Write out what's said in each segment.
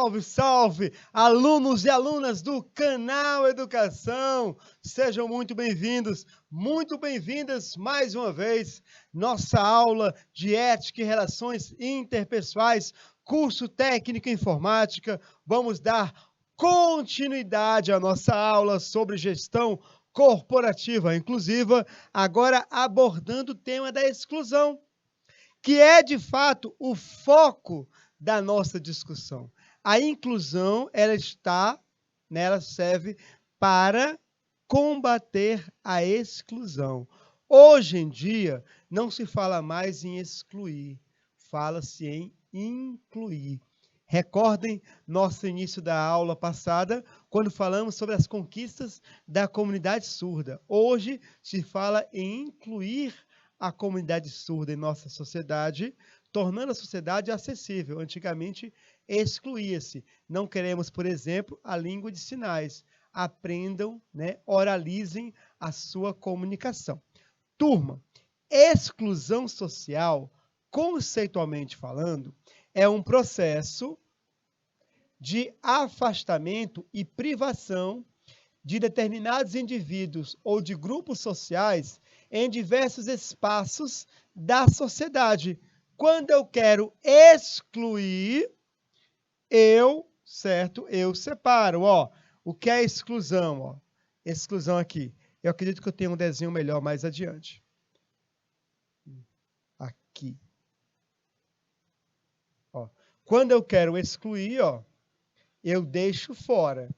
Salve, salve, alunos e alunas do canal Educação. Sejam muito bem-vindos, muito bem-vindas mais uma vez. Nossa aula de Ética e Relações Interpessoais, curso técnico em informática. Vamos dar continuidade à nossa aula sobre gestão corporativa inclusiva, agora abordando o tema da exclusão, que é, de fato, o foco da nossa discussão. A inclusão, ela serve para combater a exclusão. Hoje em dia, não se fala mais em excluir, fala-se em incluir. Recordem nosso início da aula passada, quando falamos sobre as conquistas da comunidade surda. Hoje se fala em incluir a comunidade surda em nossa sociedade, tornando a sociedade acessível. Antigamente, excluía-se. Não queremos, por exemplo, a língua de sinais. Aprendam, oralizem a sua comunicação. Turma, exclusão social, conceitualmente falando, é um processo de afastamento e privação de determinados indivíduos ou de grupos sociais em diversos espaços da sociedade. Quando eu quero excluir, eu separo. O que é exclusão? Exclusão aqui. Eu acredito que eu tenho um desenho melhor mais adiante. Aqui. Quando eu quero excluir, eu deixo fora.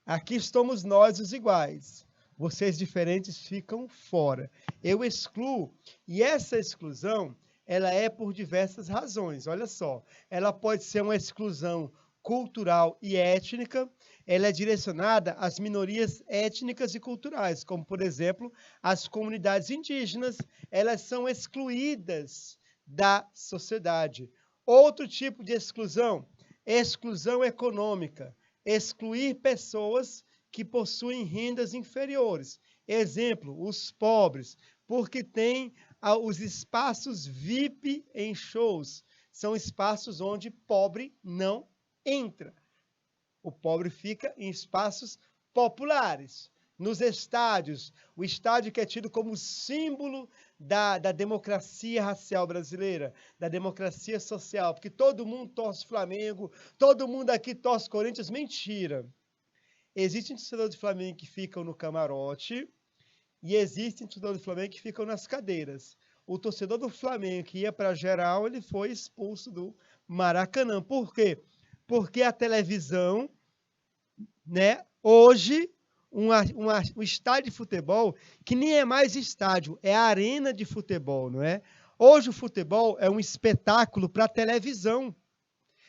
Aqui estamos nós os iguais. Vocês diferentes ficam fora. Eu excluo. E essa exclusão, ela é por diversas razões. Olha só. Ela pode ser uma exclusão cultural e étnica. Ela é direcionada às minorias étnicas e culturais, como, por exemplo, as comunidades indígenas. Elas são excluídas da sociedade. Outro tipo de exclusão econômica. Excluir pessoas que possuem rendas inferiores. Exemplo, os pobres, porque tem os espaços VIP em shows. São espaços onde pobre não entra. O pobre fica em espaços populares. Nos estádios, o estádio que é tido como símbolo da democracia racial brasileira, da democracia social, porque todo mundo torce Flamengo, todo mundo aqui torce Corinthians. Mentira. Existem torcedores de Flamengo que ficam no camarote e existem torcedores do Flamengo que ficam nas cadeiras. O torcedor do Flamengo que ia para a geral, ele foi expulso do Maracanã. Por quê? A televisão, hoje, um estádio de futebol, que nem é mais estádio, é arena de futebol, não é? Hoje o futebol é um espetáculo para a televisão,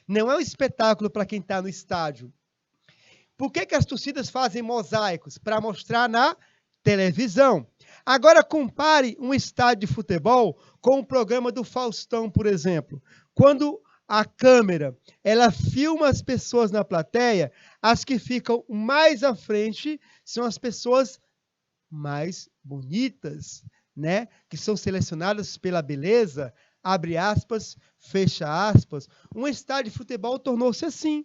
não é um espetáculo para quem está no estádio. Por que as torcidas fazem mosaicos? Para mostrar na televisão. Agora compare um estádio de futebol com o programa do Faustão, por exemplo. Quando a câmera, ela filma as pessoas na plateia, as que ficam mais à frente são as pessoas mais bonitas, que são selecionadas pela beleza, abre aspas, fecha aspas. Um estádio de futebol tornou-se assim.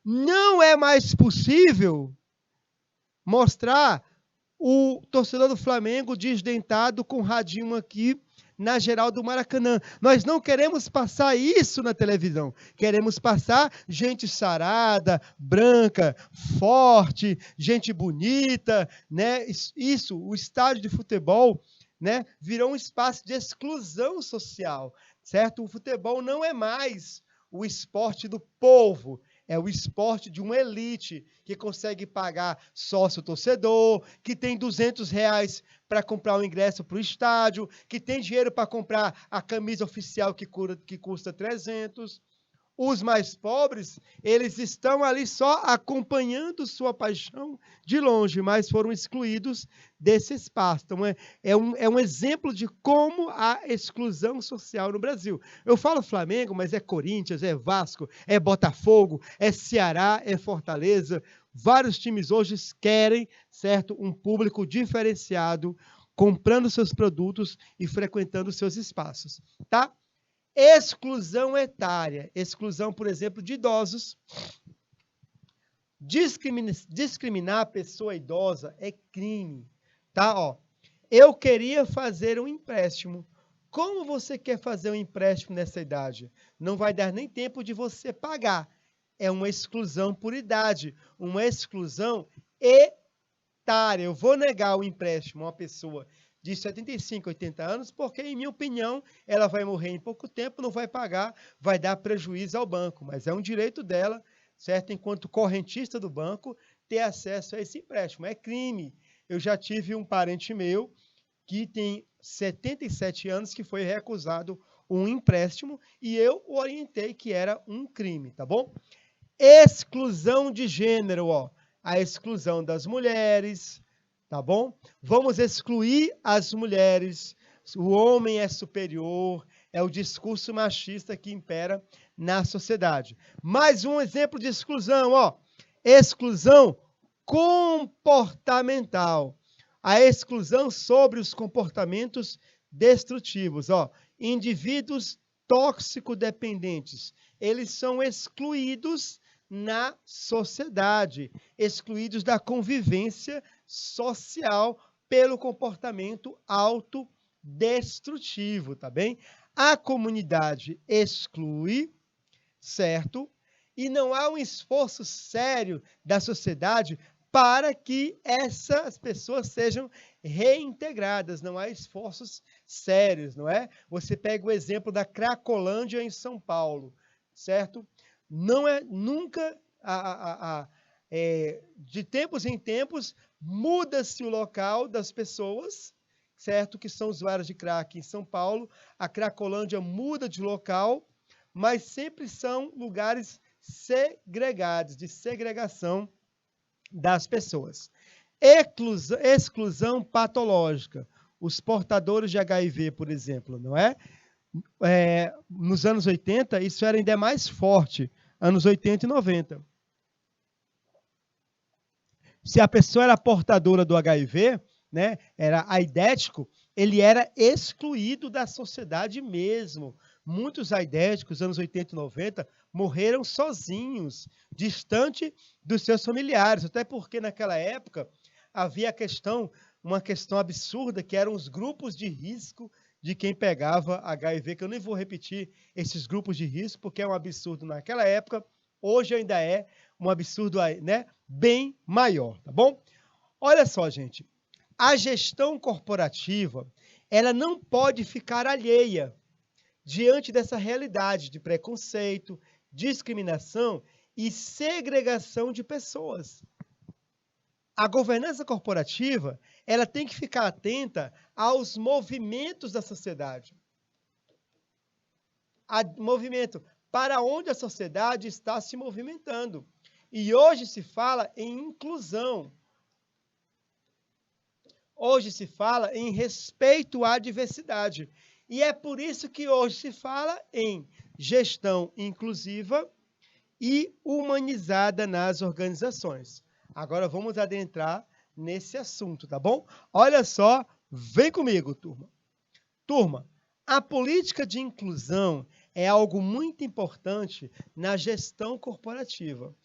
Não é mais possível mostrar o torcedor do Flamengo desdentado com o radinho aqui na geral do Maracanã. Nós não queremos passar isso na televisão. Queremos passar gente sarada, branca, forte, gente bonita, Isso, o estádio de futebol, virou um espaço de exclusão social, certo? O futebol não é mais o esporte do povo. É o esporte de uma elite que consegue pagar sócio-torcedor, que tem R$200 para comprar o ingresso para o estádio, que tem dinheiro para comprar a camisa oficial que custa 300. Os mais pobres, eles estão ali só acompanhando sua paixão de longe, mas foram excluídos desse espaço. Então, é um exemplo de como há exclusão social no Brasil. Eu falo Flamengo, mas é Corinthians, é Vasco, é Botafogo, é Ceará, é Fortaleza. Vários times hoje querem, certo, um público diferenciado, comprando seus produtos e frequentando seus espaços, tá? Exclusão etária, exclusão, por exemplo, de idosos. Discriminar a pessoa idosa é crime, tá? Ó, eu queria fazer um empréstimo. Como você quer fazer um empréstimo nessa idade? Não vai dar nem tempo de você pagar. É uma exclusão por idade, uma exclusão etária. Eu vou negar o empréstimo a uma pessoa de 75, 80 anos, porque, em minha opinião, ela vai morrer em pouco tempo, não vai pagar, vai dar prejuízo ao banco, mas é um direito dela, certo? Enquanto correntista do banco, ter acesso a esse empréstimo. É crime. Eu já tive um parente meu que tem 77 anos que foi recusado um empréstimo e eu o orientei que era um crime, tá bom? Exclusão de gênero, ó. A exclusão das mulheres, tá bom? Vamos excluir as mulheres. O homem é superior, é o discurso machista que impera na sociedade. Mais um exemplo de exclusão, ó. Exclusão comportamental. A exclusão sobre os comportamentos destrutivos, ó. Indivíduos tóxico-dependentes, eles são excluídos na sociedade, excluídos da convivência social pelo comportamento autodestrutivo, tá bem? A comunidade exclui, certo? E não há um esforço sério da sociedade para que essas pessoas sejam reintegradas. Não há esforços sérios, não é? Você pega o exemplo da Cracolândia em São Paulo, certo? Não é nunca, de tempos em tempos, muda-se o local das pessoas, certo? Que são usuários de crack em São Paulo. A Cracolândia muda de local, mas sempre são lugares segregados, de segregação das pessoas. Exclusão patológica. Os portadores de HIV, por exemplo, não é? Nos anos 80, isso era ainda mais forte, anos 80 e 90. Se a pessoa era portadora do HIV, né, era aidético, ele era excluído da sociedade mesmo. Muitos aidéticos, anos 80 e 90, morreram sozinhos, distante dos seus familiares, até porque naquela época havia uma questão absurda, que eram os grupos de risco de quem pegava HIV, que eu nem vou repetir esses grupos de risco, porque é um absurdo naquela época, hoje ainda é um absurdo, né, bem maior, tá bom? Olha só, gente, a gestão corporativa, ela não pode ficar alheia diante dessa realidade de preconceito, discriminação e segregação de pessoas. A governança corporativa, ela tem que ficar atenta aos movimentos da sociedade. Movimento para onde a sociedade está se movimentando. E hoje se fala em inclusão. Hoje se fala em respeito à diversidade. E é por isso que hoje se fala em gestão inclusiva e humanizada nas organizações. Agora vamos adentrar nesse assunto, tá bom? Olha só, vem comigo, turma. Turma, a política de inclusão é algo muito importante na gestão corporativa.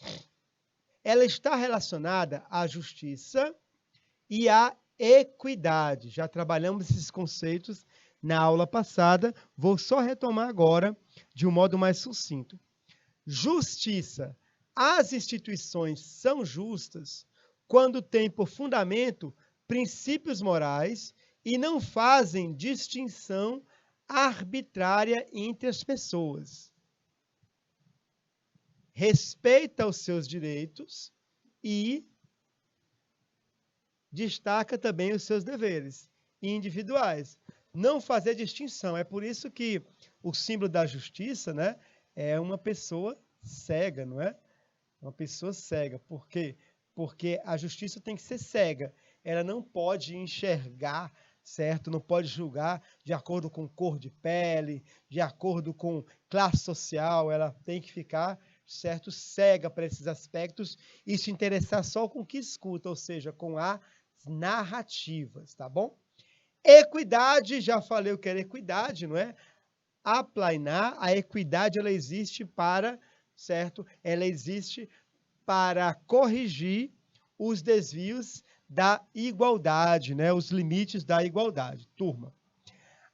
Ela está relacionada à justiça e à equidade. Já trabalhamos esses conceitos na aula passada, vou só retomar agora de um modo mais sucinto. Justiça. As instituições são justas quando têm por fundamento princípios morais e não fazem distinção arbitrária entre as pessoas. Respeita os seus direitos e destaca também os seus deveres individuais. Não fazer distinção. É por isso que o símbolo da justiça, né, é uma pessoa cega, não é? Uma pessoa cega. Por quê? Porque a justiça tem que ser cega. Ela não pode enxergar, certo? Não pode julgar de acordo com cor de pele, de acordo com classe social. Ela tem que ficar, certo, cega para esses aspectos e se interessar só com o que escuta, ou seja, com as narrativas, tá bom? Equidade, já falei o que era equidade, não é? Aplainar, a equidade ela existe para, certo? Ela existe para corrigir os desvios da igualdade, né? Os limites da igualdade. Turma,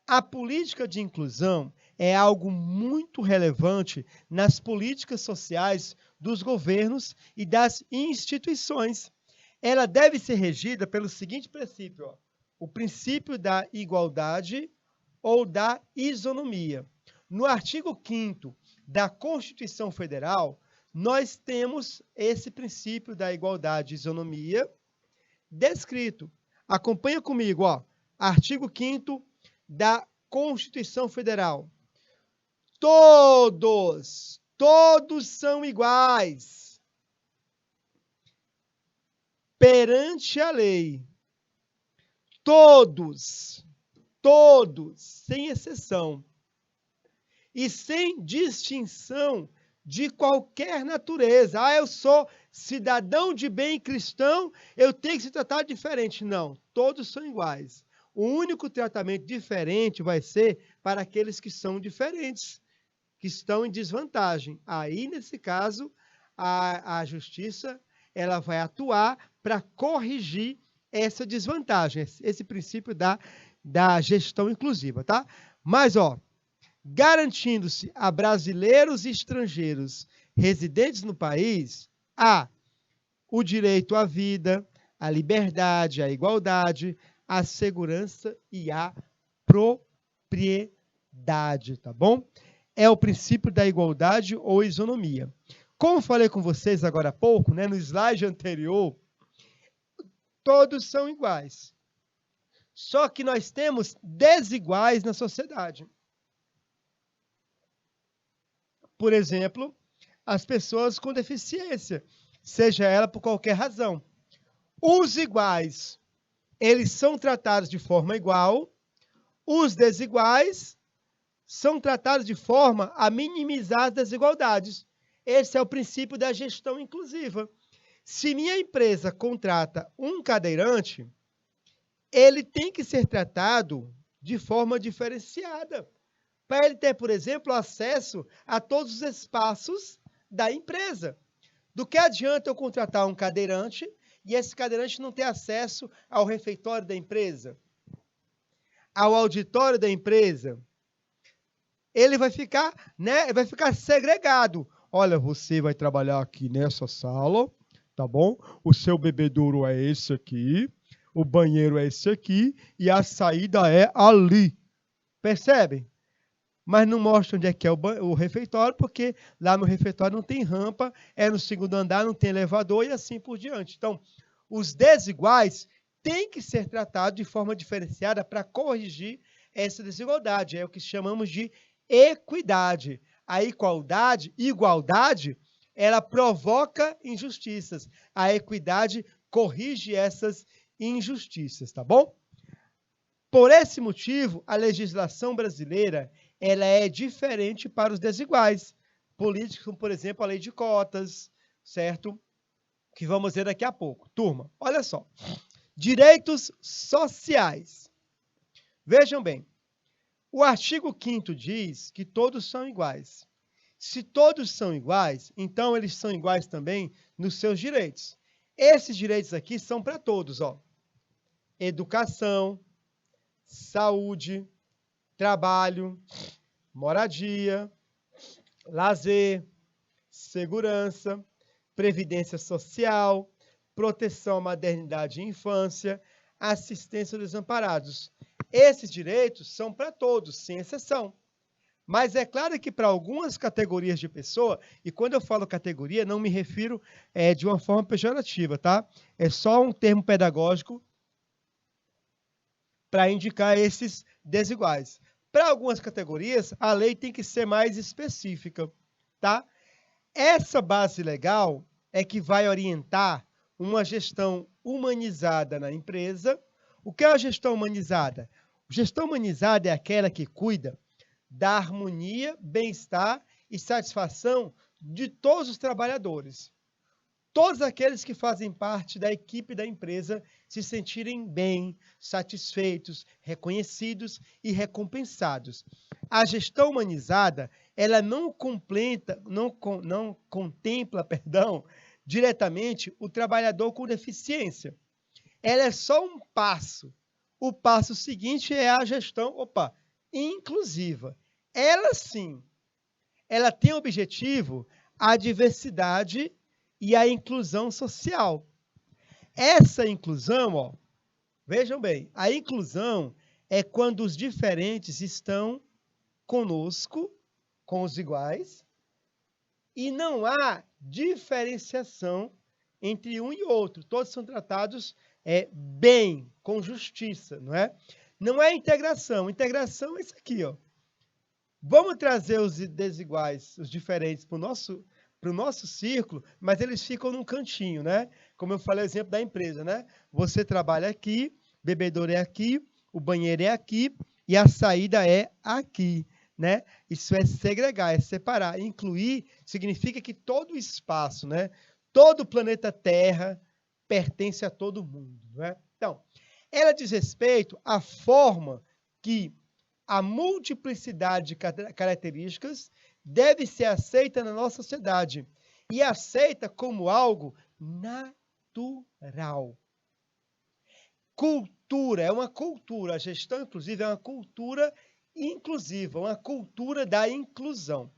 a política de inclusão é algo muito relevante nas políticas sociais dos governos e das instituições. Ela deve ser regida pelo seguinte princípio, ó, o princípio da igualdade ou da isonomia. No artigo 5º da Constituição Federal, nós temos esse princípio da igualdade e isonomia descrito. Acompanha comigo, ó. Artigo 5º da Constituição Federal. Todos são iguais perante a lei. Todos, sem exceção. E sem distinção de qualquer natureza. Ah, eu sou cidadão de bem cristão, eu tenho que se tratar diferente. Não, todos são iguais. O único tratamento diferente vai ser para aqueles que são diferentes, que estão em desvantagem. Aí, nesse caso, a justiça ela vai atuar para corrigir essa desvantagem, esse princípio da gestão inclusiva, tá? Mas, ó, garantindo-se a brasileiros e estrangeiros residentes no país o direito à vida, à liberdade, à igualdade, à segurança e à propriedade, tá bom? É o princípio da igualdade ou isonomia. Como falei com vocês agora há pouco, né, no slide anterior, todos são iguais. Só que nós temos desiguais na sociedade. Por exemplo, as pessoas com deficiência, seja ela por qualquer razão. Os iguais, eles são tratados de forma igual, os desiguais são tratados de forma a minimizar as desigualdades. Esse é o princípio da gestão inclusiva. Se minha empresa contrata um cadeirante, ele tem que ser tratado de forma diferenciada, para ele ter, por exemplo, acesso a todos os espaços da empresa. Do que adianta eu contratar um cadeirante e esse cadeirante não ter acesso ao refeitório da empresa, ao auditório da empresa? Ele vai ficar, né, vai ficar segregado. Olha, você vai trabalhar aqui nessa sala, tá bom? O seu bebedouro é esse aqui, o banheiro é esse aqui e a saída é ali. Percebem? Mas não mostra onde é que é o refeitório, porque lá no refeitório não tem rampa, é no segundo andar, não tem elevador e assim por diante. Então, os desiguais têm que ser tratados de forma diferenciada para corrigir essa desigualdade. É o que chamamos de equidade. A igualdade, ela provoca injustiças. A equidade corrige essas injustiças, tá bom? Por esse motivo, a legislação brasileira ela é diferente para os desiguais. Políticos, como, por exemplo, a lei de cotas, certo? Que vamos ver daqui a pouco. Turma, olha só. Direitos sociais. Vejam bem, o artigo 5º diz que todos são iguais. Se todos são iguais, então eles são iguais também nos seus direitos. Esses direitos aqui são para todos, ó. Educação, saúde, trabalho, moradia, lazer, segurança, previdência social, proteção à maternidade e infância, assistência aos desamparados. Esses direitos são para todos, sem exceção. Mas é claro que para algumas categorias de pessoa, e quando eu falo categoria, não me refiro de uma forma pejorativa, tá? É só um termo pedagógico para indicar esses desiguais. Para algumas categorias, a lei tem que ser mais específica, tá? Essa base legal é que vai orientar uma gestão humanizada na empresa. O que é a gestão humanizada? Gestão humanizada é aquela que cuida da harmonia, bem-estar e satisfação de todos os trabalhadores. Todos aqueles que fazem parte da equipe da empresa se sentirem bem, satisfeitos, reconhecidos e recompensados. A gestão humanizada, ela não contempla diretamente o trabalhador com deficiência. Ela é só um passo. O passo seguinte é a gestão, inclusiva. Ela sim, ela tem o objetivo a diversidade e a inclusão social. Essa inclusão, vejam bem, a inclusão é quando os diferentes estão conosco, com os iguais, e não há diferenciação entre um e outro. Todos são tratados bem, com justiça, não é? Não é integração. Integração é isso aqui, Vamos trazer os desiguais, os diferentes, para o nosso círculo, mas eles ficam num cantinho, né? Como eu falei, o exemplo da empresa, né? Você trabalha aqui, bebedouro é aqui, o banheiro é aqui e a saída é aqui, né? Isso é segregar, é separar. Incluir significa que todo o espaço, né? Todo o planeta Terra pertence a todo mundo, né? Então, ela diz respeito à forma que a multiplicidade de características deve ser aceita na nossa sociedade e aceita como algo natural. Cultura, é uma cultura. A gestão, inclusive, é uma cultura inclusiva, uma cultura da inclusão.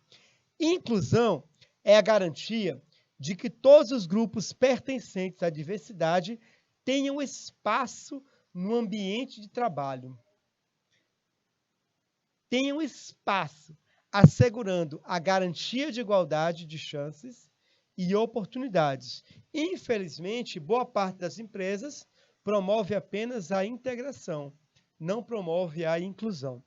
Inclusão é a garantia de que todos os grupos pertencentes à diversidade tenham espaço no ambiente de trabalho. Tenham espaço, assegurando a garantia de igualdade de chances e oportunidades. Infelizmente, boa parte das empresas promove apenas a integração, não promove a inclusão.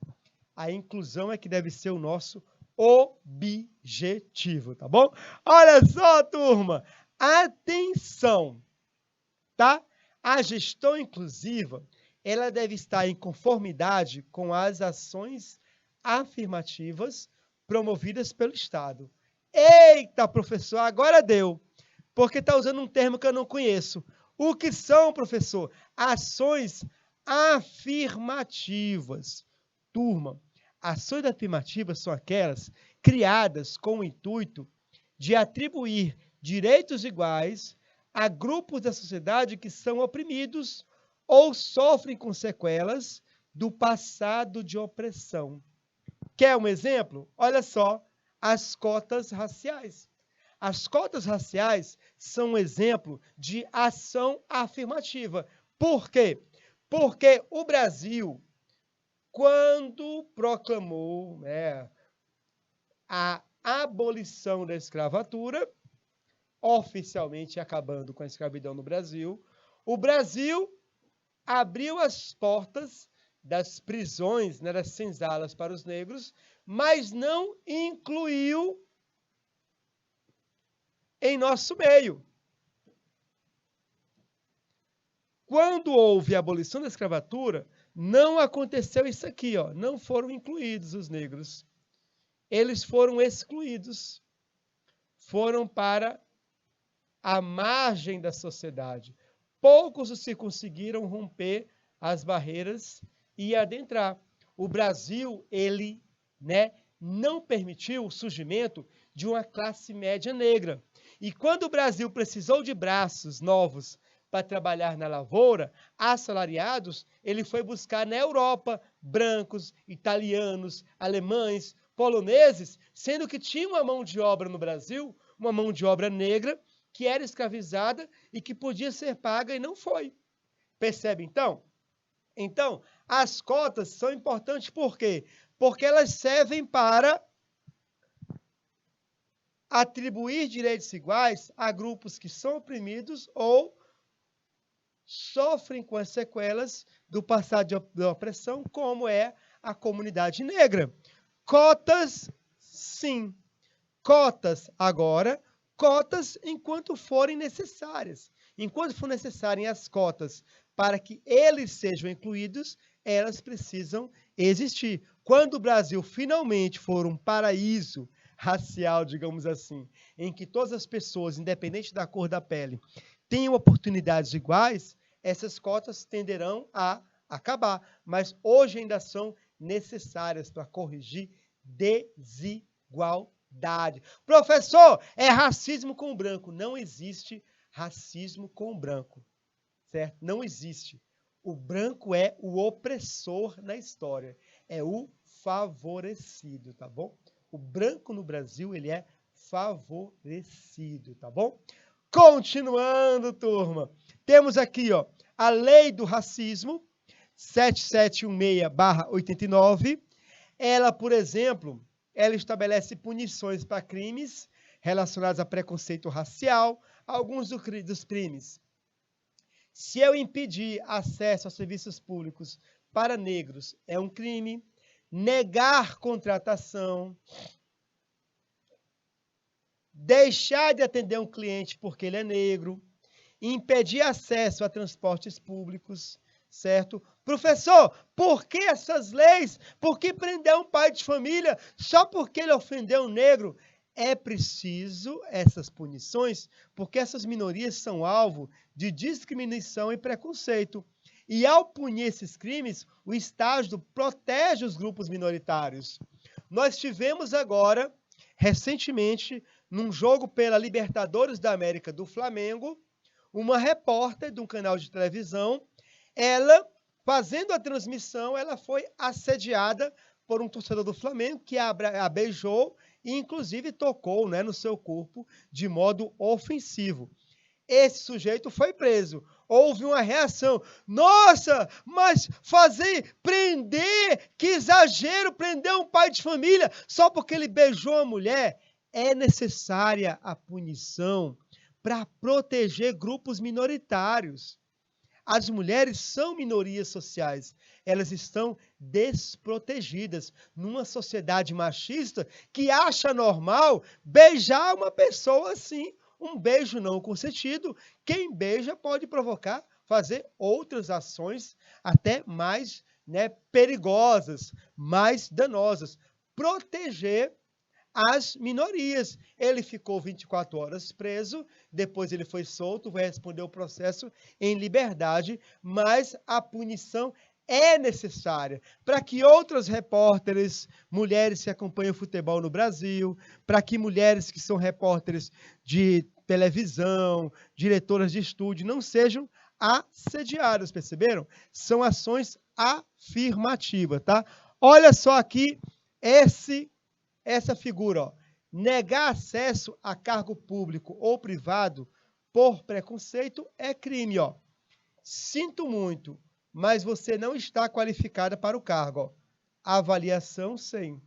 A inclusão é que deve ser o nosso objetivo, tá bom? Olha só, turma! Atenção, tá? A gestão inclusiva, ela deve estar em conformidade com as ações afirmativas promovidas pelo Estado. Eita, professor, agora deu, porque está usando um termo que eu não conheço. O que são, professor? Ações afirmativas. Turma, ações afirmativas são aquelas criadas com o intuito de atribuir direitos iguais a grupos da sociedade que são oprimidos ou sofrem com sequelas do passado de opressão. Quer um exemplo? Olha só, as cotas raciais. As cotas raciais são um exemplo de ação afirmativa. Por quê? Porque o Brasil, quando proclamou a abolição da escravatura, oficialmente acabando com a escravidão no Brasil, o Brasil abriu as portas das prisões, das senzalas para os negros, mas não incluiu em nosso meio. Quando houve a abolição da escravatura, não aconteceu isso aqui, não foram incluídos os negros. Eles foram excluídos. Foram para a margem da sociedade. Poucos se conseguiram romper as barreiras e adentrar. O Brasil, ele não permitiu o surgimento de uma classe média negra. E quando o Brasil precisou de braços novos para trabalhar na lavoura, assalariados, ele foi buscar na Europa brancos, italianos, alemães, poloneses, sendo que tinha uma mão de obra no Brasil, uma mão de obra negra, que era escravizada e que podia ser paga e não foi. Percebe, então? Então, as cotas são importantes por quê? Porque elas servem para atribuir direitos iguais a grupos que são oprimidos ou sofrem com as sequelas do passado de opressão, como é a comunidade negra. Cotas, sim. Cotas agora, cotas enquanto forem necessárias. Enquanto for necessárias as cotas para que eles sejam incluídos, elas precisam existir. Quando o Brasil finalmente for um paraíso racial, digamos assim, em que todas as pessoas, independente da cor da pele, tenham oportunidades iguais, essas cotas tenderão a acabar. Mas hoje ainda são necessárias para corrigir desigualdades. Professor, é racismo com o branco. Não existe racismo com o branco, certo? Não existe. O branco é o opressor na história, é o favorecido, tá bom? O branco no Brasil, ele é favorecido, tá bom? Continuando, turma. Temos aqui, ó, a Lei do Racismo, 7716/89. Ela, por exemplo, ela estabelece punições para crimes relacionados a preconceito racial. Alguns dos crimes: se eu impedir acesso a serviços públicos para negros, é um crime. Negar contratação. Deixar de atender um cliente porque ele é negro. Impedir acesso a transportes públicos, certo? Professor, por que essas leis? Por que prender um pai de família só porque ele ofendeu um negro? É preciso essas punições porque essas minorias são alvo de discriminação e preconceito. E ao punir esses crimes, o Estado protege os grupos minoritários. Nós tivemos agora, recentemente, num jogo pela Libertadores da América do Flamengo, uma repórter de um canal de televisão, ela, fazendo a transmissão, ela foi assediada por um torcedor do Flamengo que a beijou e, inclusive, tocou, né, no seu corpo de modo ofensivo. Esse sujeito foi preso. Houve uma reação. Nossa, mas prender, que exagero, prender um pai de família só porque ele beijou a mulher. É necessária a punição para proteger grupos minoritários. As mulheres são minorias sociais. Elas estão desprotegidas numa sociedade machista que acha normal beijar uma pessoa assim. Um beijo não consentido, quem beija pode provocar, fazer outras ações até mais, né, perigosas, mais danosas. Proteger as minorias. Ele ficou 24 horas preso, depois ele foi solto, vai responder o processo em liberdade, mas a punição é necessária para que outras repórteres, mulheres que acompanham futebol no Brasil, para que mulheres que são repórteres de televisão, diretoras de estúdio, não sejam assediadas, perceberam? São ações afirmativas, tá? Olha só aqui essa figura, ó. Negar acesso a cargo público ou privado por preconceito é crime, ó. Sinto muito, mas você não está qualificada para o cargo, ó. Avaliação 100.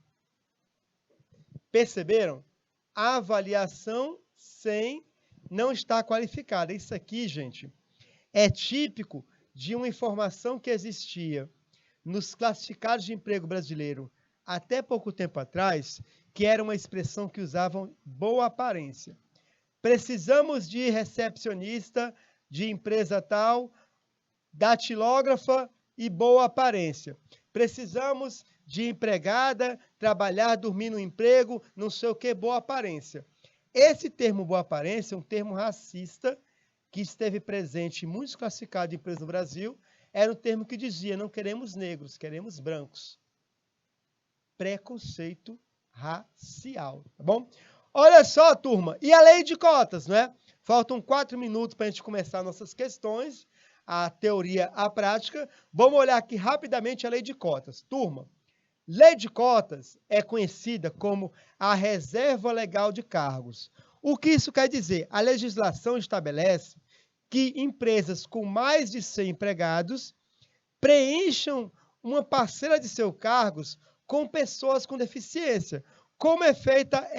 Perceberam? Avaliação 100 não está qualificada. Isso aqui, gente, é típico de uma informação que existia nos classificados de emprego brasileiro até pouco tempo atrás, que era uma expressão que usavam boa aparência. Precisamos de recepcionista de empresa tal, datilógrafa e boa aparência. Precisamos de empregada, trabalhar, dormir no emprego, não sei o que, boa aparência. Esse termo boa aparência é um termo racista que esteve presente em muitos classificados de empresas no Brasil. Era um termo que dizia, não queremos negros, queremos brancos. Preconceito racial, tá bom? Olha só, turma, e a lei de cotas, não é? Faltam 4 minutos para a gente começar nossas questões, a teoria, a prática. Vamos olhar aqui rapidamente a lei de cotas. Turma, lei de cotas é conhecida como a reserva legal de cargos. O que isso quer dizer? A legislação estabelece que empresas com mais de 100 empregados preencham uma parcela de seus cargos com pessoas com deficiência. Como é feita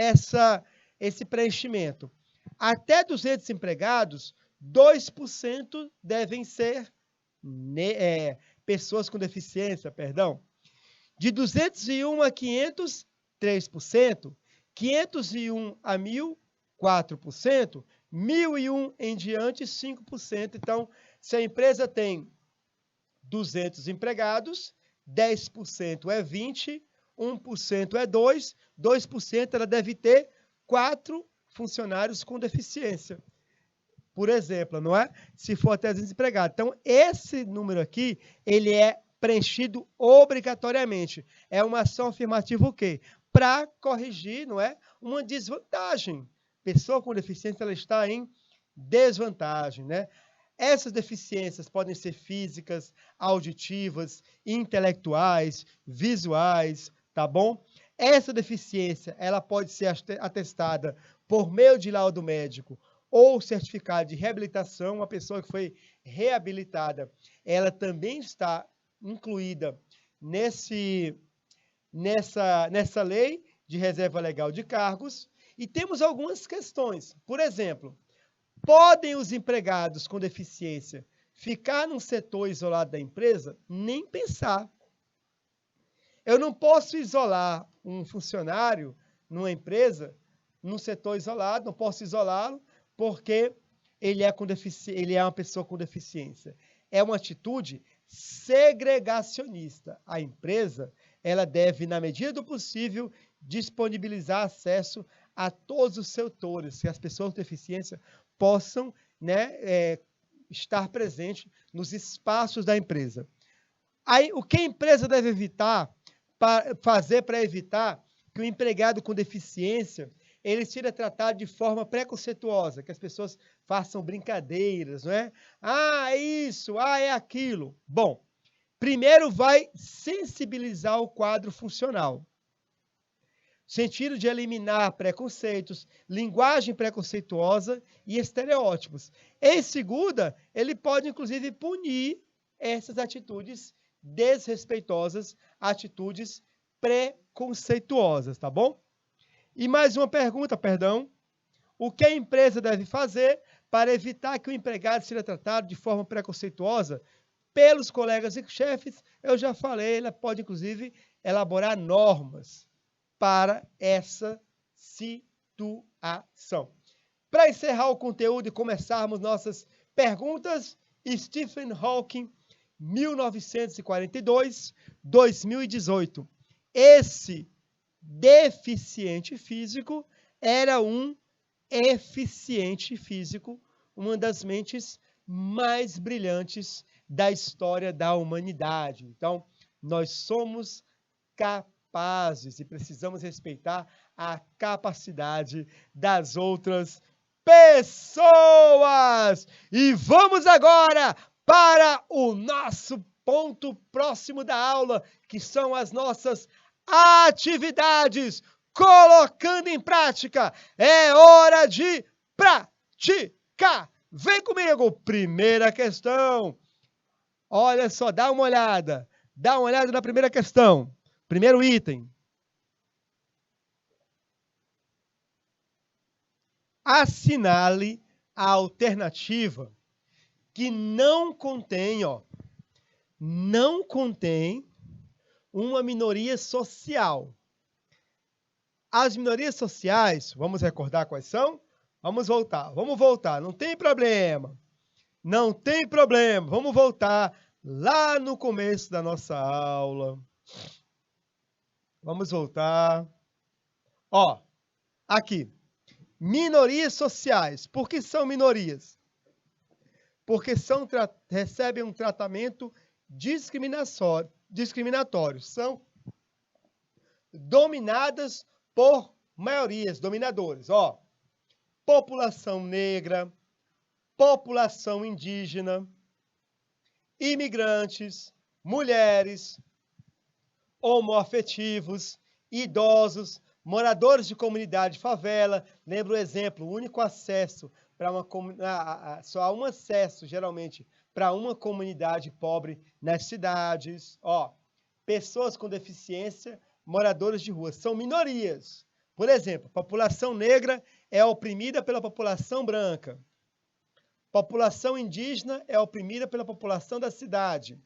esse preenchimento? Até 200 empregados, 2% devem ser pessoas com deficiência, perdão. De 201 a 500, 3%. 501 a 1.000, 4%. 1.001 em diante, 5%. Então, se a empresa tem 200 empregados, 10% é 20, 1% é 2, 2% ela deve ter 4 funcionários com deficiência. Por exemplo, não é? Se for até 200 empregados. Então, esse número aqui, ele é preenchido obrigatoriamente. É uma ação afirmativa o quê? para corrigir, não é, uma desvantagem. Pessoa com deficiência ela está em desvantagem, né? Essas deficiências podem ser físicas, auditivas, intelectuais, visuais, tá bom? Essa deficiência, ela pode ser atestada por meio de laudo médico ou certificado de reabilitação. Uma pessoa que foi reabilitada, ela também está incluída nessa lei de reserva legal de cargos. E temos algumas questões. Por exemplo, podem os empregados com deficiência ficar num setor isolado da empresa? Nem pensar. Eu não posso isolar um funcionário numa empresa, num setor isolado, não posso isolá-lo porque ele é uma pessoa com deficiência. É uma atitude segregacionista. A empresa, ela deve, na medida do possível, disponibilizar acesso a todos os setores, que as pessoas com deficiência possam, né, estar presentes nos espaços da empresa. Aí, o que a empresa deve fazer para evitar que o empregado com deficiência ele seja tratado de forma preconceituosa, que as pessoas façam brincadeiras, não é? Ah, é isso, ah, é aquilo. Bom, primeiro vai sensibilizar o quadro funcional. Sentido de eliminar preconceitos, linguagem preconceituosa e estereótipos. Em segunda, ele pode, inclusive, punir essas atitudes desrespeitosas, atitudes preconceituosas, tá bom? E mais uma pergunta, perdão. O que a empresa deve fazer para evitar que o empregado seja tratado de forma preconceituosa pelos colegas e chefes? Eu já falei, ela pode, inclusive, elaborar normas para essa situação. Para encerrar o conteúdo e começarmos nossas perguntas, Stephen Hawking, 1942, 2018. Esse deficiente físico era um eficiente físico, uma das mentes mais brilhantes da história da humanidade. Então, nós somos capazes e precisamos respeitar a capacidade das outras pessoas. E vamos agora para o nosso ponto próximo da aula, que são as nossas atividades. Colocando em prática, é hora de praticar. Vem comigo, primeira questão. Olha só, dá uma olhada na primeira questão. Primeiro item. Assinale a alternativa que não contém uma minoria social. As minorias sociais, vamos recordar quais são? Vamos voltar, não tem problema. Não tem problema, vamos voltar lá no começo da nossa aula. Vamos voltar. Ó, aqui. Minorias sociais. Por que são minorias? Porque recebem um tratamento discriminatório. São dominadas por maiorias, dominadores. Ó, população negra, população indígena, imigrantes, mulheres, homoafetivos, idosos, moradores de comunidade favela. Lembra o exemplo, o único acesso para só há um acesso, geralmente, para uma comunidade pobre nas cidades. Ó, pessoas com deficiência, moradores de rua, são minorias. Por exemplo, população negra é oprimida pela população branca. População indígena é oprimida pela população da cidade.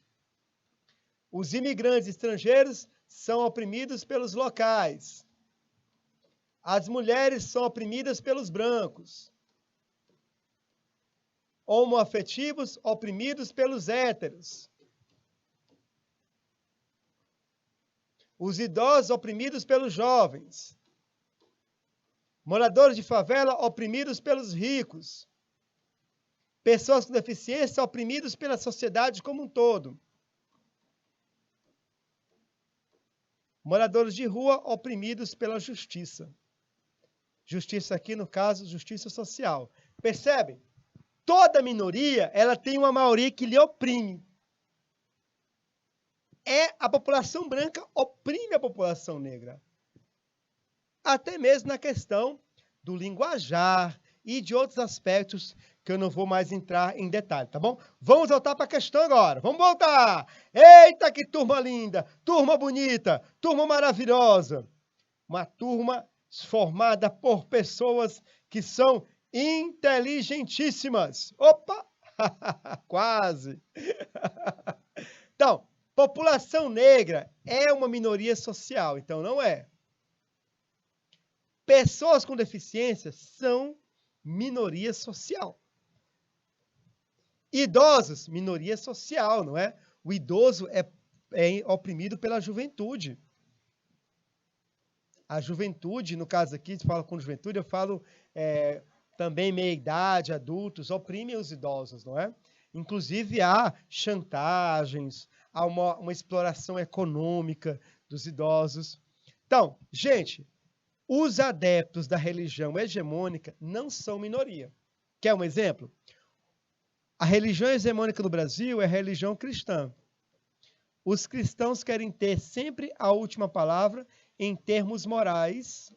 Os imigrantes estrangeiros são oprimidos pelos locais. As mulheres são oprimidas pelos brancos. Homoafetivos oprimidos pelos héteros. Os idosos oprimidos pelos jovens. Moradores de favela oprimidos pelos ricos. Pessoas com deficiência oprimidos pela sociedade como um todo. Moradores de rua oprimidos pela justiça. Justiça aqui, no caso, justiça social. Percebe? Toda minoria, ela tem uma maioria que lhe oprime. A população branca oprime a população negra. Até mesmo na questão do linguajar e de outros aspectos que eu não vou mais entrar em detalhe, tá bom? Vamos voltar para a questão agora. Vamos voltar! Eita, que turma linda! Turma bonita! Turma maravilhosa! Uma turma formada por pessoas que são inteligentíssimas. Opa! Quase! Então, população negra é uma minoria social, então não é. Pessoas com deficiência são minoria social. Idosos, minoria social, não é? O idoso é oprimido pela juventude. A juventude, no caso aqui, se fala com juventude, eu falo também meia-idade, adultos, oprimem os idosos, não é? Inclusive há chantagens, há uma exploração econômica dos idosos. Então, gente, os adeptos da religião hegemônica não são minoria. Quer um exemplo? A religião hegemônica no Brasil é a religião cristã. Os cristãos querem ter sempre a última palavra em termos morais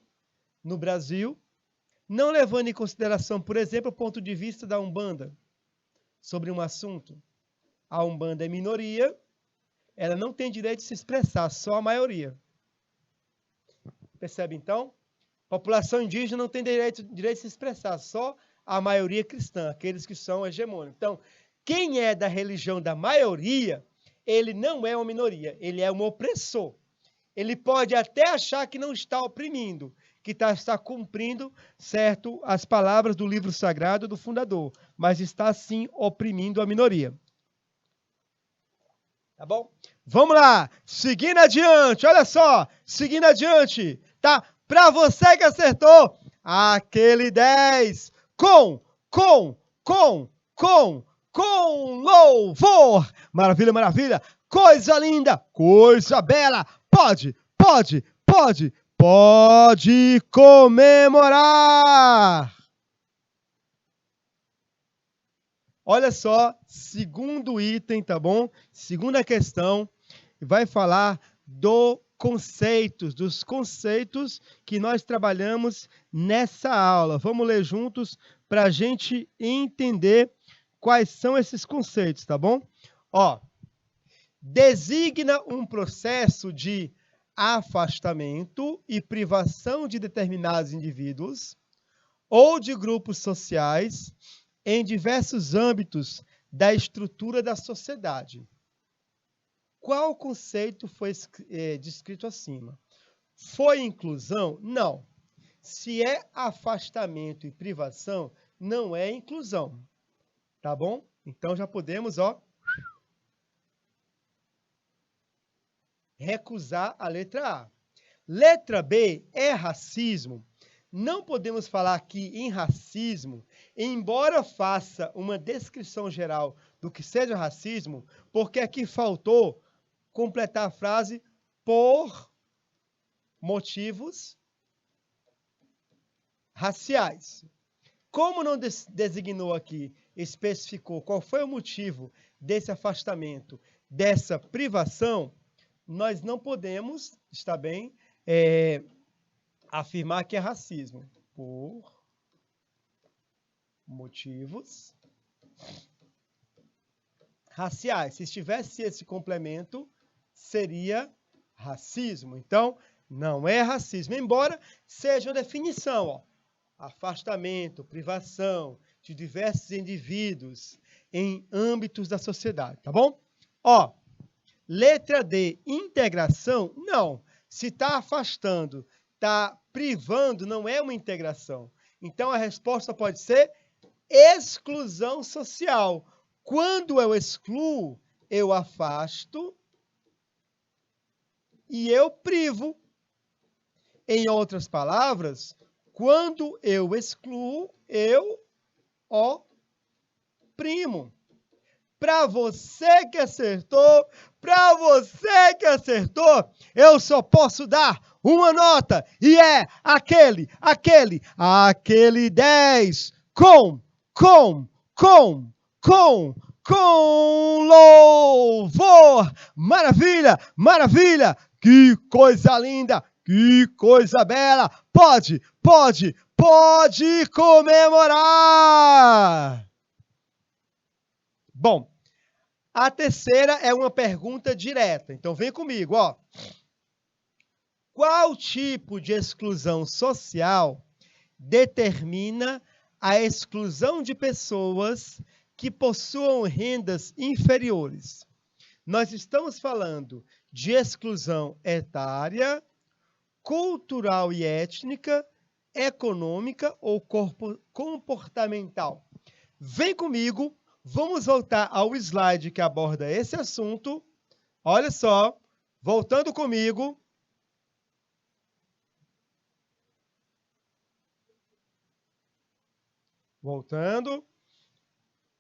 no Brasil, não levando em consideração, por exemplo, o ponto de vista da Umbanda sobre um assunto. A Umbanda é minoria, ela não tem direito de se expressar, só a maioria. Percebe, então? População indígena não tem direito de se expressar, só a maioria cristã, aqueles que são hegemônicos. Então, quem é da religião da maioria, ele não é uma minoria, ele é um opressor. Ele pode até achar que não está oprimindo, que está cumprindo, certo, as palavras do livro sagrado do fundador, mas está sim oprimindo a minoria. Tá bom? Vamos lá, seguindo adiante, olha só, seguindo adiante, tá? Para você que acertou, aquele 10, com louvor. Maravilha, maravilha. Coisa linda, coisa bela. Pode comemorar. Olha só, segundo item, tá bom? Segunda questão, vai falar dos conceitos que nós trabalhamos nessa aula. Vamos ler juntos para a gente entender quais são esses conceitos, tá bom? Ó, designa um processo de afastamento e privação de determinados indivíduos ou de grupos sociais em diversos âmbitos da estrutura da sociedade. Qual conceito foi descrito acima? Foi inclusão? Não. Se é afastamento e privação, não é inclusão. Tá bom? Então já podemos, recusar a letra A. Letra B é racismo. Não podemos falar aqui em racismo, embora faça uma descrição geral do que seja racismo, porque aqui faltou completar a frase por motivos raciais. Como não designou aqui, especificou qual foi o motivo desse afastamento, dessa privação, nós não podemos, está bem, afirmar que é racismo. Por motivos raciais. Se tivesse esse complemento, seria racismo. Então, não é racismo, embora seja uma definição, afastamento, privação de diversos indivíduos em âmbitos da sociedade, tá bom? Letra D, integração, não. Se está afastando, está privando, não é uma integração. Então, a resposta pode ser exclusão social. Quando eu excluo, eu afasto e eu privo. Em outras palavras, quando eu excluo, eu oprimo. Para você que acertou, eu só posso dar uma nota, e é aquele 10, com louvor. Maravilha, maravilha, que coisa linda, que coisa bela. Pode comemorar. Bom, a terceira é uma pergunta direta. Então, vem comigo, ó. Qual tipo de exclusão social determina a exclusão de pessoas que possuam rendas inferiores? Nós estamos falando de exclusão etária, cultural e étnica, econômica ou comportamental. Vem comigo. Vamos voltar ao slide que aborda esse assunto. Olha só, voltando comigo. Voltando.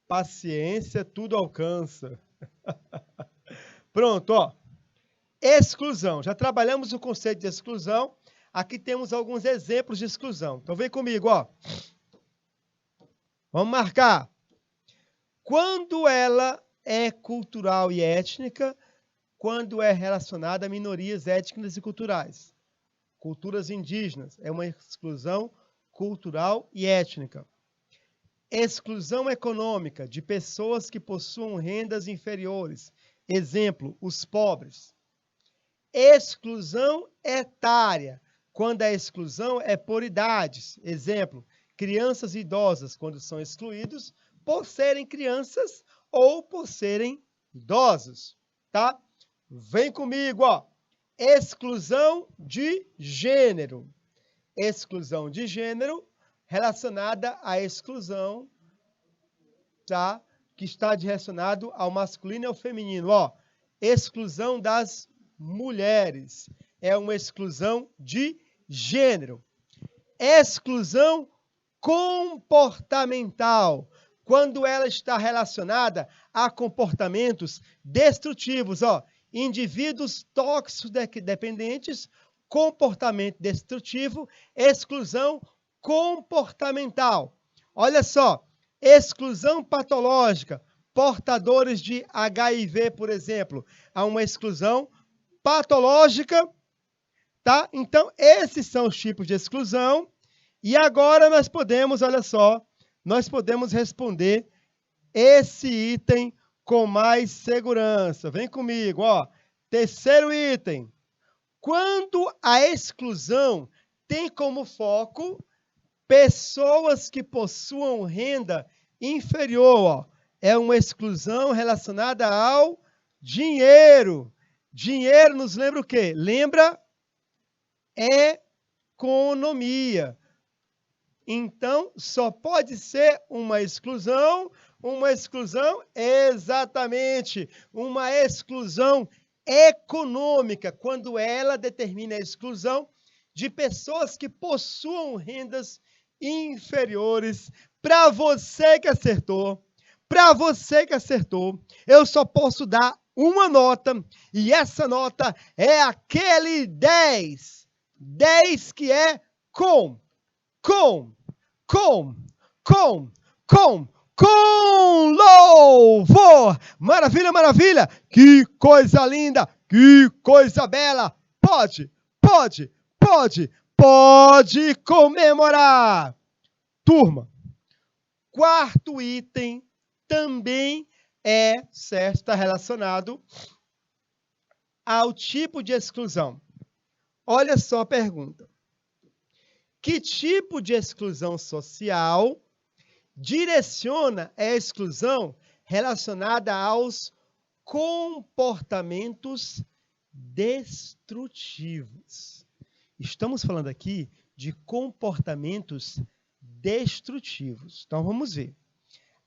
Paciência, tudo alcança. Pronto, ó. Exclusão. Já trabalhamos o conceito de exclusão. Aqui temos alguns exemplos de exclusão. Então, vem comigo, ó. Vamos marcar. Quando ela é cultural e étnica, quando é relacionada a minorias étnicas e culturais. Culturas indígenas, é uma exclusão cultural e étnica. Exclusão econômica de pessoas que possuam rendas inferiores. Exemplo, os pobres. Exclusão etária, quando a exclusão é por idades. Exemplo, crianças e idosas, quando são excluídos por serem crianças ou por serem idosos, tá? Vem comigo, ó. Exclusão de gênero. Exclusão de gênero relacionada à exclusão, tá? Que está relacionado ao masculino e ao feminino, ó. Exclusão das mulheres. É uma exclusão de gênero. Exclusão comportamental, quando ela está relacionada a comportamentos destrutivos, ó, indivíduos tóxicos dependentes, comportamento destrutivo, exclusão comportamental. Olha só, exclusão patológica, portadores de HIV, por exemplo, há uma exclusão patológica, tá? Então, esses são os tipos de exclusão. E agora nós podemos, olha só, nós podemos responder esse item com mais segurança. Vem comigo, ó. Terceiro item. Quando a exclusão tem como foco pessoas que possuam renda inferior, ó, é uma exclusão relacionada ao dinheiro. Dinheiro nos lembra o quê? Lembra economia. Então, só pode ser uma exclusão exatamente, uma exclusão econômica, quando ela determina a exclusão de pessoas que possuam rendas inferiores. Para você que acertou, eu só posso dar uma nota, e essa nota é aquele 10. 10 que é com louvor. Maravilha, maravilha. Que coisa linda, que coisa bela. Pode comemorar. Turma, quarto item também certo, está relacionado ao tipo de exclusão. Olha só a pergunta. Que tipo de exclusão social direciona a exclusão relacionada aos comportamentos destrutivos? Estamos falando aqui de comportamentos destrutivos. Então, vamos ver.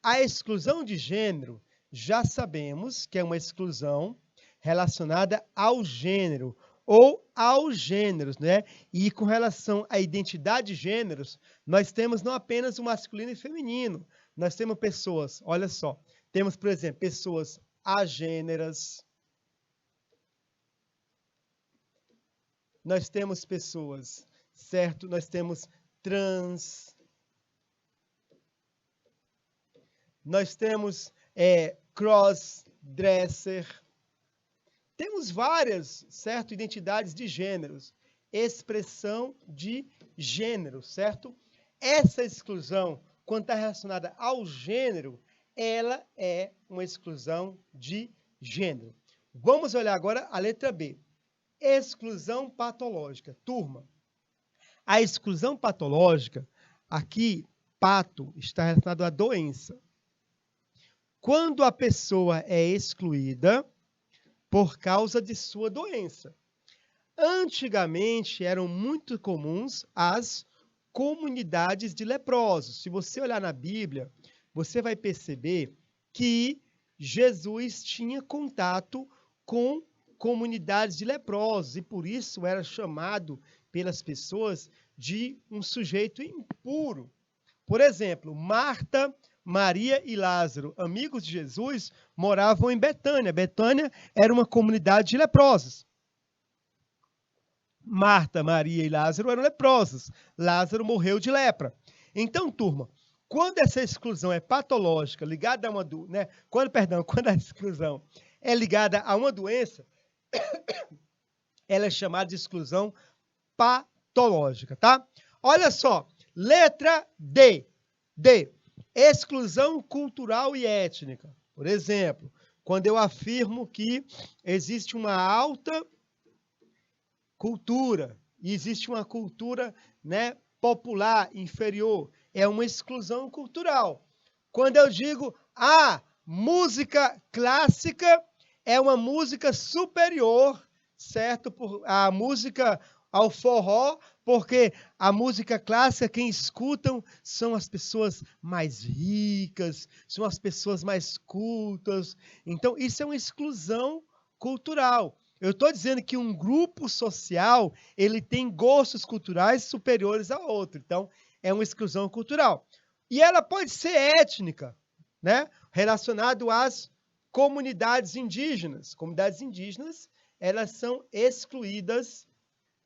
A exclusão de gênero, já sabemos que é uma exclusão relacionada ao gênero, ou aos gêneros, né? E com relação à identidade de gêneros, nós temos não apenas o masculino e o feminino, nós temos pessoas, olha só, Temos, por exemplo, pessoas agêneras. Nós temos pessoas, certo? Nós temos trans. Nós temos cross-dresser. Temos várias, certo? Identidades de gêneros. Expressão de gênero, certo? Essa exclusão, quando está relacionada ao gênero, ela é uma exclusão de gênero. Vamos olhar agora a letra B. Exclusão patológica. Turma, a exclusão patológica, aqui, pato, está relacionado à doença. Quando a pessoa é excluída por causa de sua doença. Antigamente, eram muito comuns as comunidades de leprosos. Se você olhar na Bíblia, você vai perceber que Jesus tinha contato com comunidades de leprosos e por isso era chamado pelas pessoas de um sujeito impuro. Por exemplo, Marta, Maria e Lázaro, amigos de Jesus, moravam em Betânia. Betânia era uma comunidade de leprosos. Marta, Maria e Lázaro eram leprosos. Lázaro morreu de lepra. Então, turma, quando essa exclusão é patológica, ligada a uma doença, quando a exclusão é ligada a uma doença, ela é chamada de exclusão patológica, tá? Olha só, letra D. D. Exclusão cultural e étnica. Por exemplo, quando eu afirmo que existe uma alta cultura e existe uma cultura, popular inferior, é uma exclusão cultural. Quando eu digo música clássica é uma música superior, certo? A música ao forró, porque a música clássica, quem escutam são as pessoas mais ricas, são as pessoas mais cultas. Então, isso é uma exclusão cultural. Eu estou dizendo que um grupo social, ele tem gostos culturais superiores a outro. Então, é uma exclusão cultural. E ela pode ser étnica, relacionado às comunidades indígenas. Comunidades indígenas, elas são excluídas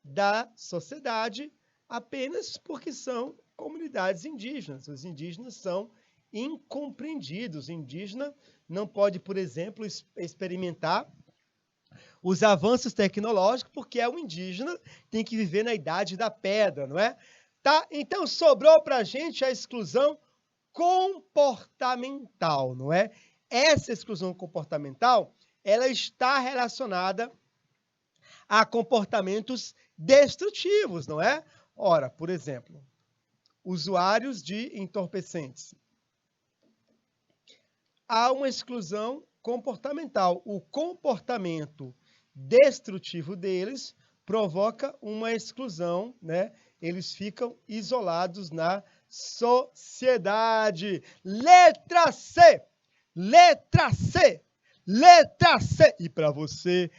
da sociedade apenas porque são comunidades indígenas. Os indígenas são incompreendidos. O indígena não pode, por exemplo, experimentar os avanços tecnológicos porque é um indígena, tem que viver na idade da pedra, não é? Tá? Então, sobrou para a gente a exclusão comportamental, não é? Essa exclusão comportamental, ela está relacionada a comportamentos destrutivos, não é? Ora, por exemplo, usuários de entorpecentes. Há uma exclusão comportamental. O comportamento destrutivo deles provoca uma exclusão, Eles ficam isolados na sociedade. Letra C! Letra C! Letra C! E para você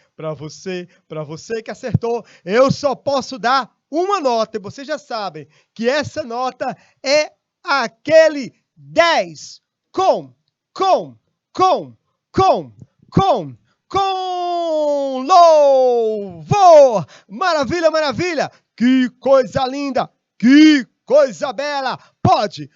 que acertou, eu só posso dar uma nota. E vocês já sabem que essa nota é aquele 10 com louvor. Maravilha, maravilha. Que coisa linda. Que coisa bela. Pode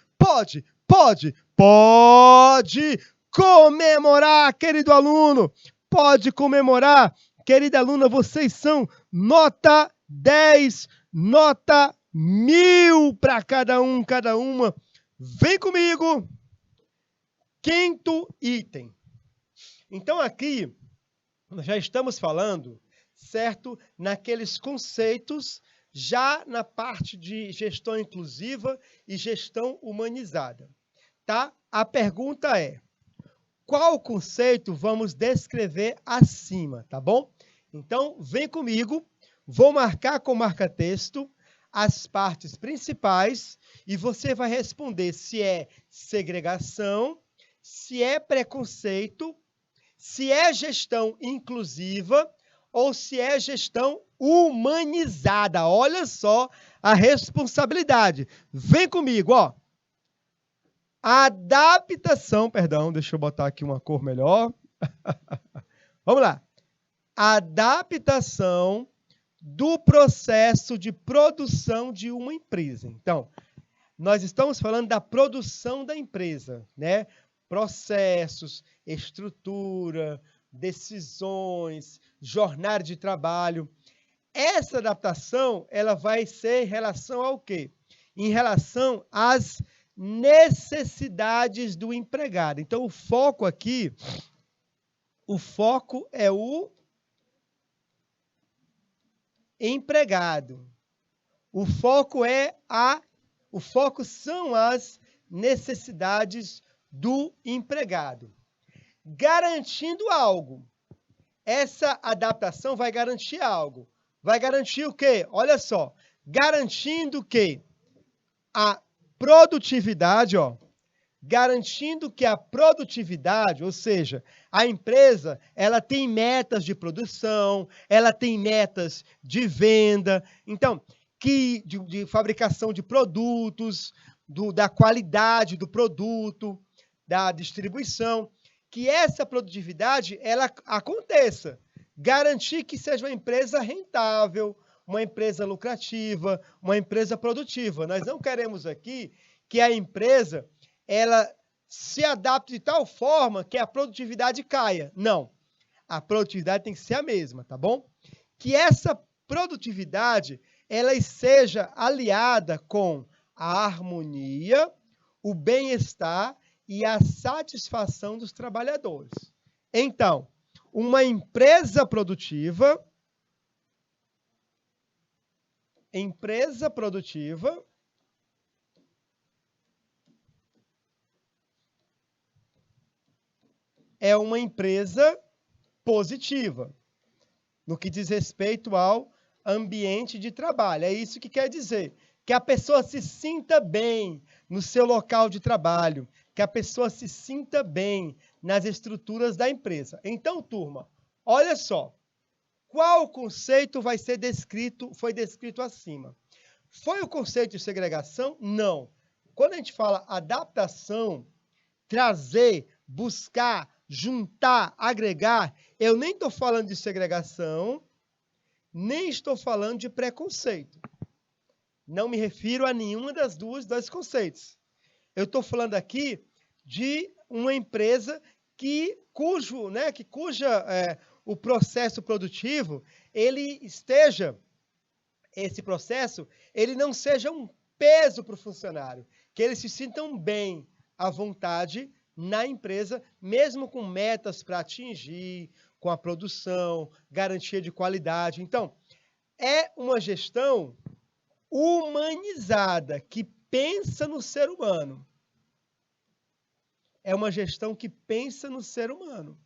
comemorar, querido aluno. Pode comemorar. Querida aluna, vocês são nota 10, nota 1000 para cada um, cada uma. Vem comigo. Quinto item. Então, aqui, nós já estamos falando, certo? Naqueles conceitos, já na parte de gestão inclusiva e gestão humanizada. Tá? A pergunta é, qual conceito vamos descrever acima, tá bom? Então, vem comigo, vou marcar com marca-texto as partes principais e você vai responder se é segregação, se é preconceito, se é gestão inclusiva ou se é gestão humanizada. Olha só a responsabilidade. Vem comigo, ó. Adaptação, perdão, deixa eu botar aqui uma cor melhor. Vamos lá. Adaptação do processo de produção de uma empresa. Então, nós estamos falando da produção da empresa, né? Processos, estrutura, decisões, jornada de trabalho. Essa adaptação, ela vai ser em relação ao quê? Em relação às necessidades do empregado. Então, o foco aqui, o foco é o empregado. O foco são as necessidades do empregado. Garantindo algo. Essa adaptação vai garantir algo. Vai garantir o quê? Olha só, garantindo que a produtividade, garantindo que a produtividade, ou seja, a empresa, ela tem metas de produção, ela tem metas de venda, então, de fabricação de produtos, da qualidade do produto, da distribuição, que essa produtividade, ela aconteça. Garantir que seja uma empresa rentável, uma empresa lucrativa, uma empresa produtiva. Nós não queremos aqui que a empresa ela se adapte de tal forma que a produtividade caia. Não. A produtividade tem que ser a mesma, tá bom? Que essa produtividade ela seja aliada com a harmonia, o bem-estar e a satisfação dos trabalhadores. Então, uma empresa produtiva é uma empresa positiva, no que diz respeito ao ambiente de trabalho. É isso que quer dizer, que a pessoa se sinta bem no seu local de trabalho, que a pessoa se sinta bem nas estruturas da empresa. Então, turma, olha só, qual conceito foi descrito acima? Foi o conceito de segregação? Não. Quando a gente fala adaptação, trazer, buscar, juntar, agregar, eu nem estou falando de segregação, nem estou falando de preconceito. Não me refiro a nenhuma das dois conceitos. Eu estou falando aqui de uma empresa o processo produtivo, esse processo, ele não seja um peso para o funcionário, que eles se sintam bem, à vontade, na empresa, mesmo com metas para atingir, com a produção, garantia de qualidade. Então, é uma gestão humanizada, que pensa no ser humano. É uma gestão que pensa no ser humano.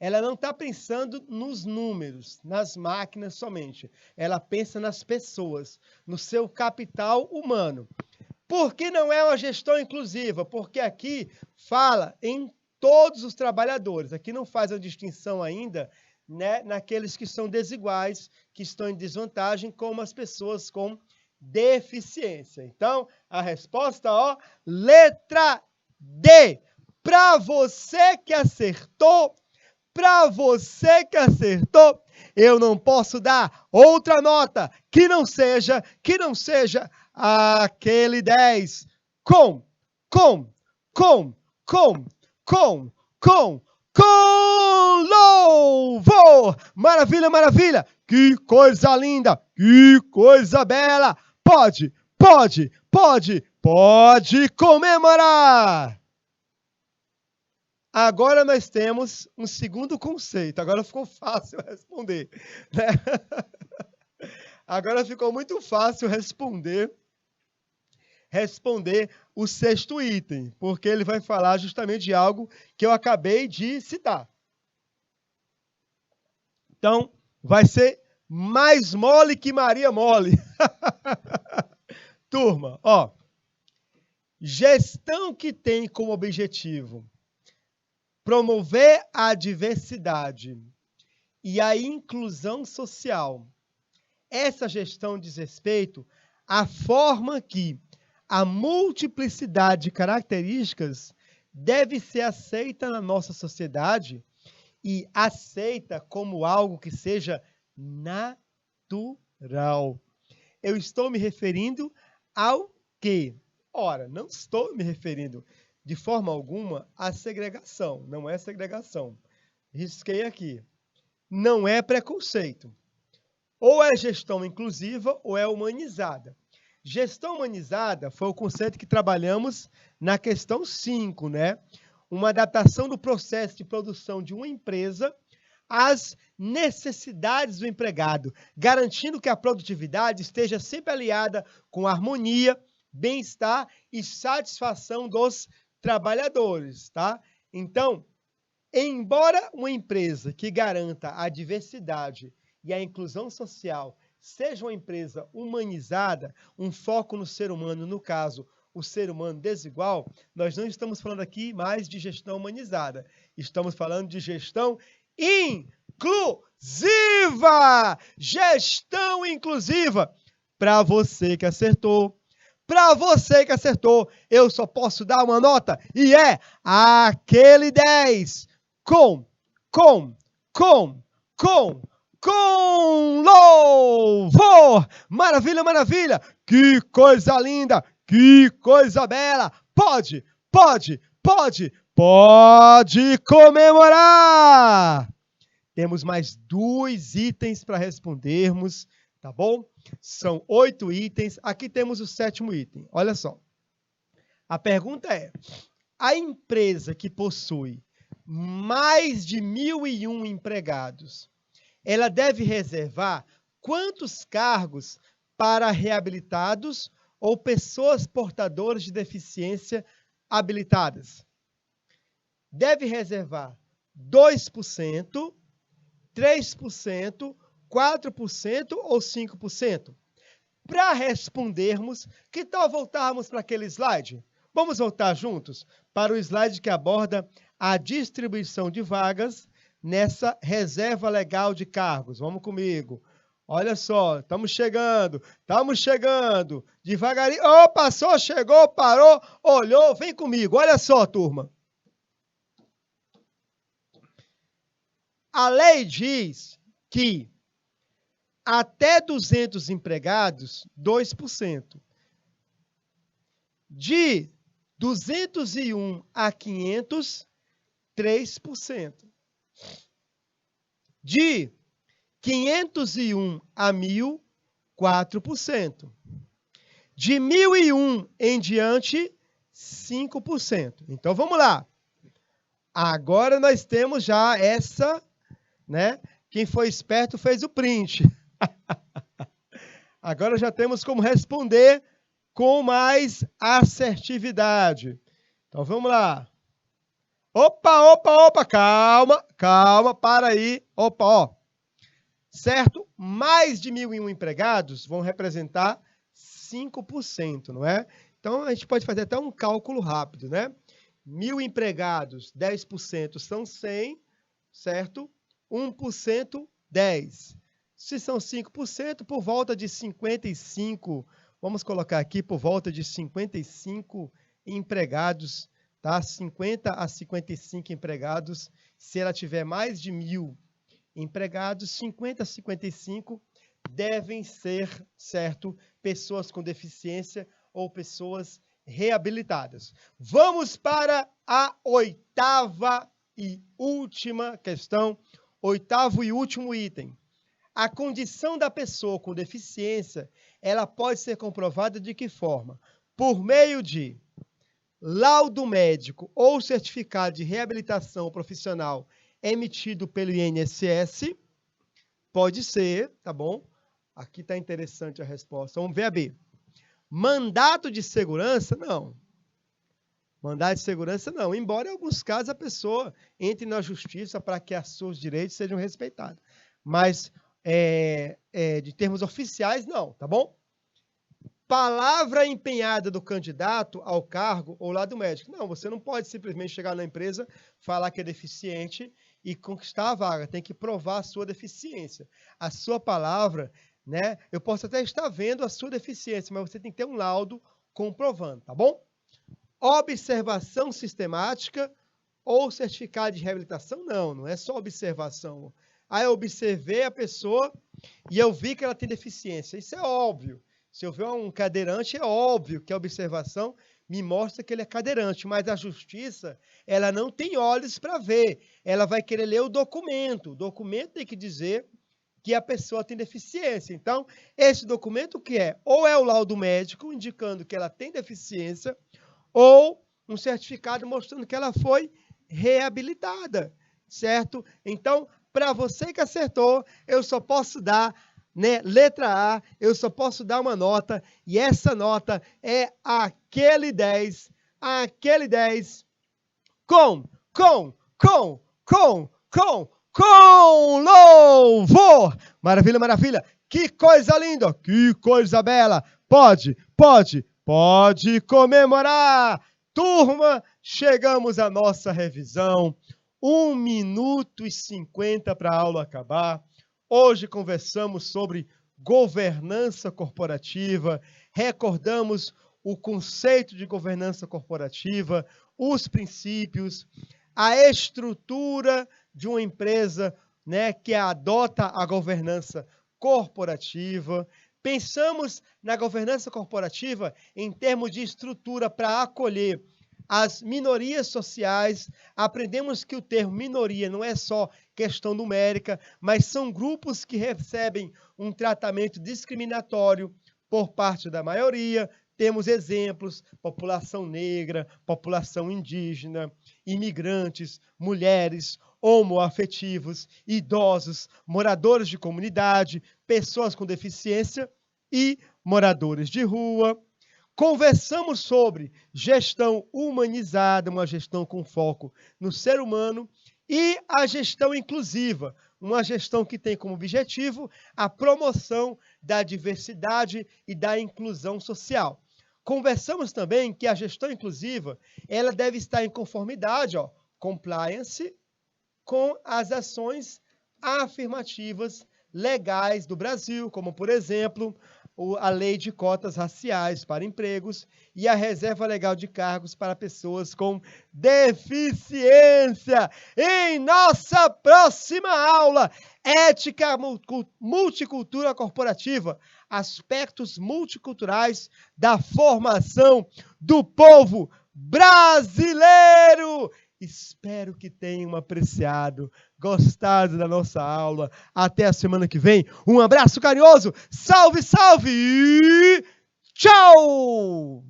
Ela não está pensando nos números, nas máquinas somente. Ela pensa nas pessoas, no seu capital humano. Por que não é uma gestão inclusiva? Porque aqui fala em todos os trabalhadores. Aqui não faz a distinção ainda, né, naqueles que são desiguais, que estão em desvantagem, como as pessoas com deficiência. Então, a resposta, letra D. Para você que acertou, eu não posso dar outra nota que não seja aquele 10 com louvor. Maravilha, maravilha. Que coisa linda, que coisa bela. Pode comemorar. Agora nós temos um segundo conceito. Agora ficou fácil responder, né? Agora ficou muito fácil responder o sexto item, porque ele vai falar justamente de algo que eu acabei de citar. Então, vai ser mais mole que Maria mole. Turma, gestão que tem como objetivo promover a diversidade e a inclusão social. Essa gestão diz respeito à forma que a multiplicidade de características deve ser aceita na nossa sociedade e aceita como algo que seja natural. Eu estou me referindo ao quê? Ora, não estou me referindo de forma alguma à segregação. Não é segregação. Risquei aqui. Não é preconceito. Ou é gestão inclusiva ou é humanizada. Gestão humanizada foi o conceito que trabalhamos na questão 5, né? Uma adaptação do processo de produção de uma empresa às necessidades do empregado, garantindo que a produtividade esteja sempre aliada com harmonia, bem-estar e satisfação dos trabalhadores, tá? Então, embora uma empresa que garanta a diversidade e a inclusão social seja uma empresa humanizada, um foco no ser humano, no caso, o ser humano desigual, nós não estamos falando aqui mais de gestão humanizada. Estamos falando de gestão inclusiva! Gestão inclusiva! Para você que acertou, eu só posso dar uma nota e é aquele 10 com louvor! Maravilha, maravilha! Que coisa linda! Que coisa bela! Pode comemorar! Temos mais 2 itens para respondermos, tá bom? São 8 itens. Aqui temos o 7º item. Olha só. A pergunta é: a empresa que possui mais de 1.001 empregados, ela deve reservar quantos cargos para reabilitados ou pessoas portadoras de deficiência habilitadas? Deve reservar 2%, 3%, 4% ou 5%? Para respondermos, que tal voltarmos para aquele slide? Vamos voltar juntos para o slide que aborda a distribuição de vagas nessa reserva legal de cargos. Vamos comigo. Olha só, estamos chegando. Devagarinho. Oh, passou, chegou, parou, olhou. Vem comigo. Olha só, turma. A lei diz que até 200 empregados, 2%. De 201 a 500, 3%. De 501 a 1.000, 4%. De 1.001 em diante, 5%. Então, vamos lá. Agora nós temos já essa, né? Quem foi esperto fez o print. Agora já temos como responder com mais assertividade. Então, vamos lá. Opa, calma, para aí. Opa, ó. Certo? Mais de 1.001 empregados vão representar 5%, não é? Então, a gente pode fazer até um cálculo rápido, né? 1.000 empregados, 10% são 100, certo? 1%, 10. Se são 5%, por volta de 55, vamos colocar aqui por volta de 55 empregados, tá? 50 a 55 empregados. Se ela tiver mais de 1.000 empregados, 50 a 55 devem ser, certo, pessoas com deficiência ou pessoas reabilitadas. Vamos para a 8ª e última questão, 8º e último item. A condição da pessoa com deficiência, ela pode ser comprovada de que forma? Por meio de laudo médico ou certificado de reabilitação profissional emitido pelo INSS, pode ser, tá bom? Aqui está interessante a resposta. Vamos ver a B. Mandato de segurança, não. Mandato de segurança, não. Embora em alguns casos a pessoa entre na justiça para que os seus direitos sejam respeitados. Mas de termos oficiais, não, tá bom? Palavra empenhada do candidato ao cargo ou lado médico. Não, você não pode simplesmente chegar na empresa, falar que é deficiente e conquistar a vaga. Tem que provar a sua deficiência. A sua palavra, né? Eu posso até estar vendo a sua deficiência, mas você tem que ter um laudo comprovando, tá bom? Observação sistemática ou certificado de reabilitação, não é só observação. Aí eu observei a pessoa e eu vi que ela tem deficiência. Isso é óbvio. Se eu ver um cadeirante, é óbvio que a observação me mostra que ele é cadeirante, mas a justiça, ela não tem olhos para ver. Ela vai querer ler o documento. O documento tem que dizer que a pessoa tem deficiência. Então, esse documento o que é? Ou é o laudo médico indicando que ela tem deficiência, ou um certificado mostrando que ela foi reabilitada, certo? Então, para você que acertou, eu só posso dar, né, letra A, eu só posso dar uma nota, e essa nota é aquele 10 com louvor. Maravilha, maravilha. Que coisa linda, que coisa bela. Pode comemorar. Turma, chegamos à nossa revisão. 1 minuto e 50 para a aula acabar. Hoje conversamos sobre governança corporativa, recordamos o conceito de governança corporativa, os princípios, a estrutura de uma empresa, né, que adota a governança corporativa. Pensamos na governança corporativa em termos de estrutura para acolher as minorias sociais. Aprendemos que o termo minoria não é só questão numérica, mas são grupos que recebem um tratamento discriminatório por parte da maioria. Temos exemplos: população negra, população indígena, imigrantes, mulheres, homoafetivos, idosos, moradores de comunidade, pessoas com deficiência e moradores de rua. Conversamos sobre gestão humanizada, uma gestão com foco no ser humano, e a gestão inclusiva, uma gestão que tem como objetivo a promoção da diversidade e da inclusão social. Conversamos também que a gestão inclusiva, ela deve estar em conformidade, compliance, com as ações afirmativas legais do Brasil, como, por exemplo, a lei de cotas raciais para empregos e a reserva legal de cargos para pessoas com deficiência. Em nossa próxima aula, ética multicultura corporativa, aspectos multiculturais da formação do povo brasileiro. Espero que tenham apreciado, gostado da nossa aula. Até a semana que vem. Um abraço carinhoso. Salve, salve e tchau!